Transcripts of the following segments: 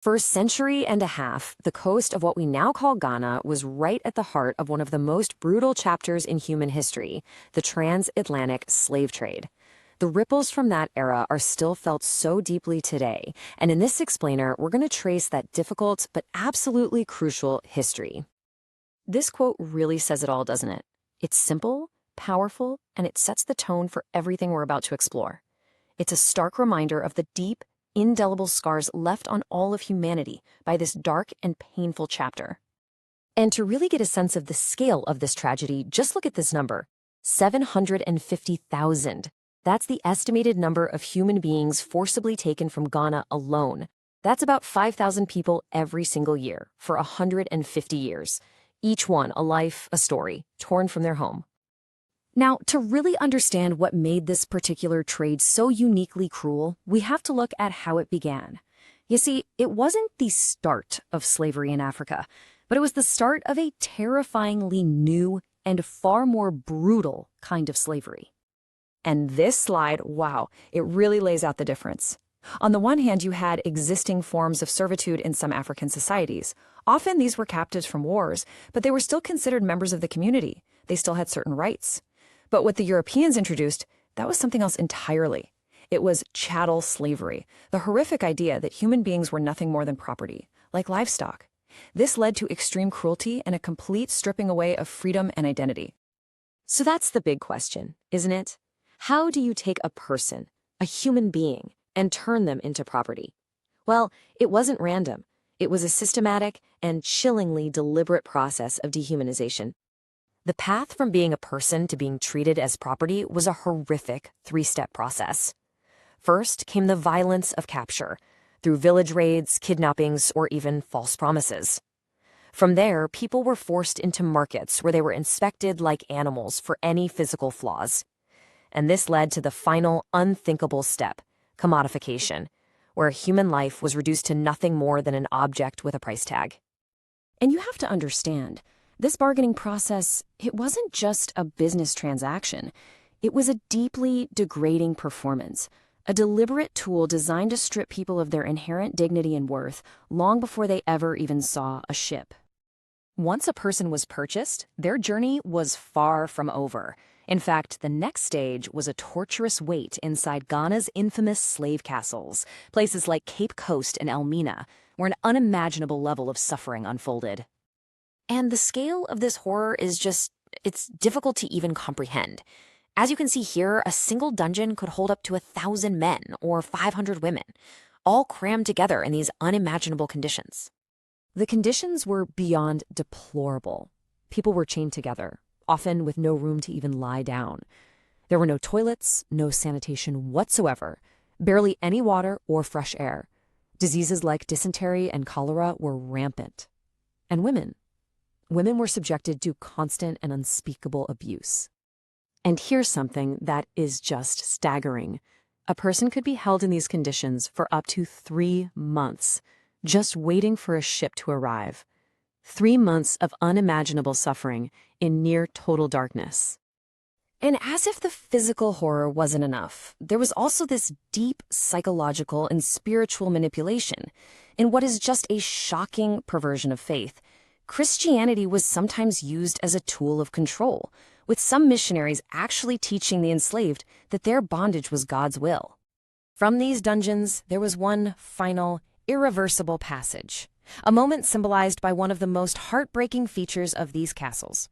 For a century and a half, the coast of what we now call Ghana was right at the heart of one of the most brutal chapters in human history, the transatlantic slave trade. The ripples from that era are still felt so deeply today, and in this explainer, we're going to trace that difficult but absolutely crucial history. This quote really says it all, doesn't it? It's simple, powerful, and it sets the tone for everything we're about to explore. It's a stark reminder of the deep, indelible scars left on all of humanity by this dark and painful chapter. And to really get a sense of the scale of this tragedy, just look at this number, 750,000. That's the estimated number of human beings forcibly taken from Ghana alone. That's about 5,000 people every single year for 150 years. Each one a life, a story, torn from their home. Now, to really understand what made this particular trade so uniquely cruel, we have to look at how it began. You see, it wasn't the start of slavery in Africa, but it was the start of a terrifyingly new and far more brutal kind of slavery. And this slide, wow, it really lays out the difference. On the one hand, you had existing forms of servitude in some African societies. Often these were captives from wars, but they were still considered members of the community. They still had certain rights. But what the Europeans introduced, that was something else entirely. It was chattel slavery, the horrific idea that human beings were nothing more than property, like livestock. This led to extreme cruelty and a complete stripping away of freedom and identity. So that's the big question, isn't it? How do you take a person, a human being, and turn them into property? Well, it wasn't random. It was a systematic and chillingly deliberate process of dehumanization. The path from being a person to being treated as property was a horrific three-step process. First came the violence of capture, through village raids, kidnappings, or even false promises. From there, people were forced into markets where they were inspected like animals for any physical flaws. And this led to the final unthinkable step, commodification, where human life was reduced to nothing more than an object with a price tag. And you have to understand, this bargaining process, it wasn't just a business transaction. It was a deeply degrading performance, a deliberate tool designed to strip people of their inherent dignity and worth long before they ever even saw a ship. Once a person was purchased, their journey was far from over. In fact, the next stage was a torturous wait inside Ghana's infamous slave castles, places like Cape Coast and Elmina, where an unimaginable level of suffering unfolded. And the scale of this horror is it's difficult to even comprehend. As you can see here, a single dungeon could hold up to 1,000 men or 500 women, all crammed together in these unimaginable conditions. The conditions were beyond deplorable. People were chained together, often with no room to even lie down. There were no toilets, no sanitation whatsoever, barely any water or fresh air. Diseases like dysentery and cholera were rampant. And women were subjected to constant and unspeakable abuse. And here's something that is just staggering. A person could be held in these conditions for up to 3 months, just waiting for a ship to arrive. 3 months of unimaginable suffering in near total darkness. And as if the physical horror wasn't enough, there was also this deep psychological and spiritual manipulation in what is just a shocking perversion of faith. Christianity was sometimes used as a tool of control, with some missionaries actually teaching the enslaved that their bondage was God's will. From these dungeons, there was one final, irreversible passage, a moment symbolized by one of the most heartbreaking features of these castles.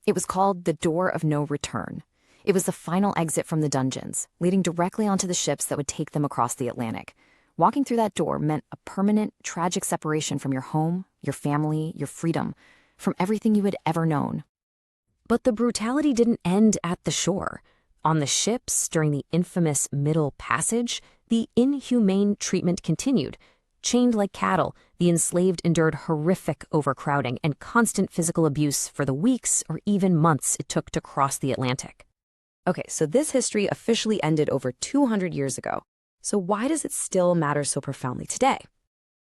It was called the Door of No Return. It was the final exit from the dungeons, leading directly onto the ships that would take them across the Atlantic. Walking through that door meant a permanent, tragic separation from your home, your family, your freedom, from everything you had ever known. But the brutality didn't end at the shore. On the ships, during the infamous Middle Passage, the inhumane treatment continued. Chained like cattle, the enslaved endured horrific overcrowding and constant physical abuse for the weeks or even months it took to cross the Atlantic. Okay, so this history officially ended over 200 years ago. So why does it still matter so profoundly today?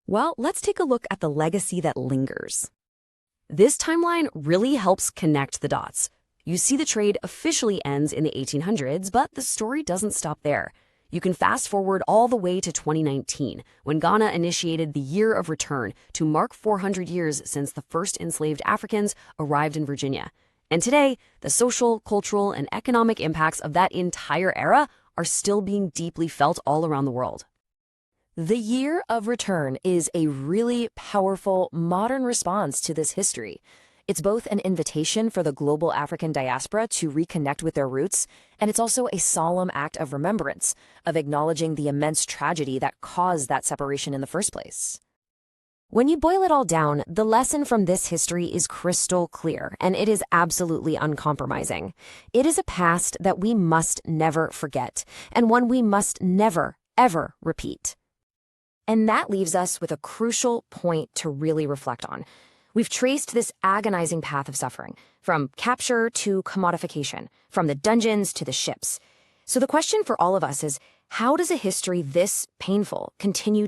Well, let's take a look at the legacy that lingers. This timeline really helps connect the dots. You see, the trade officially ends in the 1800s, but the story doesn't stop there. You can fast forward all the way to 2019, when Ghana initiated the Year of Return to mark 400 years since the first enslaved Africans arrived in Virginia. And today, the social, cultural, and economic impacts of that entire era are still being deeply felt all around the world. The Year of Return is a really powerful modern response to this history. It's both an invitation for the global African diaspora to reconnect with their roots, and it's also a solemn act of remembrance, of acknowledging the immense tragedy that caused that separation in the first place. When you boil it all down, the lesson from this history is crystal clear, and it is absolutely uncompromising. It is a past that we must never forget, and one we must never, ever repeat. And that leaves us with a crucial point to really reflect on. We've traced this agonizing path of suffering, from capture to commodification, from the dungeons to the ships. So the question for all of us is, how does a history this painful continue